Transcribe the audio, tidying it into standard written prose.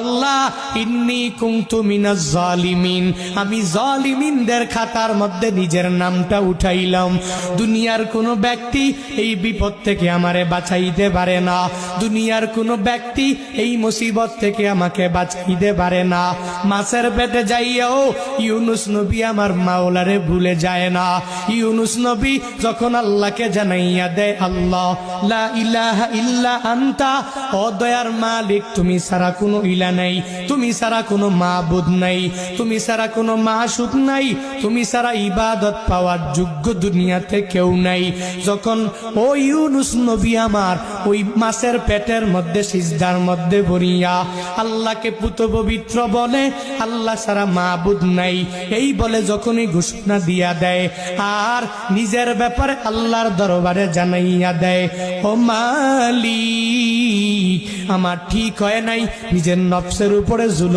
আল্লাহ ইন্নী কুনতু মিনাজ জালিমিন, আমি জালিমিনদের খাতার মধ্যে নিজের নামটা উঠাইলাম। দুনিয়ার কোনো ব্যক্তি এই বিপদ থেকে আমারে বাঁচাইতে পারে না, দুনিয়ার কোনো ব্যক্তি এই মুসিবত থেকে আমাকে বাঁচাইতে পারে না। মাছের পেটে যাইয়াও ইউনুস নবী আমার মাওলারে ভুলে যায় না। ইউনুস নবী যখন আল্লাহকে জানাইয়া দেয়, আল্লাহ লা ইলাহা ইল্লা আনতা, ও দয়ার মালিক তুমি ছাড়া কোনো ইলা নাই, তুমি ছাড়া কোনো মাবুদ নাই, তুমি ছাড়া কোনো মাশুক নাই, তুমি ছাড়া ইবাদত পাওয়ার যোগ্য দুনিয়াতে কেউ নাই। যখন ও ইউনুস নবী আমার ওই মাছের পেটের মধ্যে সিজদার মধ্যে পড়িয়া আল্লাহকে পুত পবিত্র বলে, আল্লাহ ছাড়া মাবুদ নাই এই বলে যখনই ঘোষণা দিয়া দেয় আর নিজের ব্যাপারে আল্লাহর দরবারে জানাইয়া দেয়, ও মালিক আমার ঠিক হয় নাই, নিজের নফসের উপরে জুলুম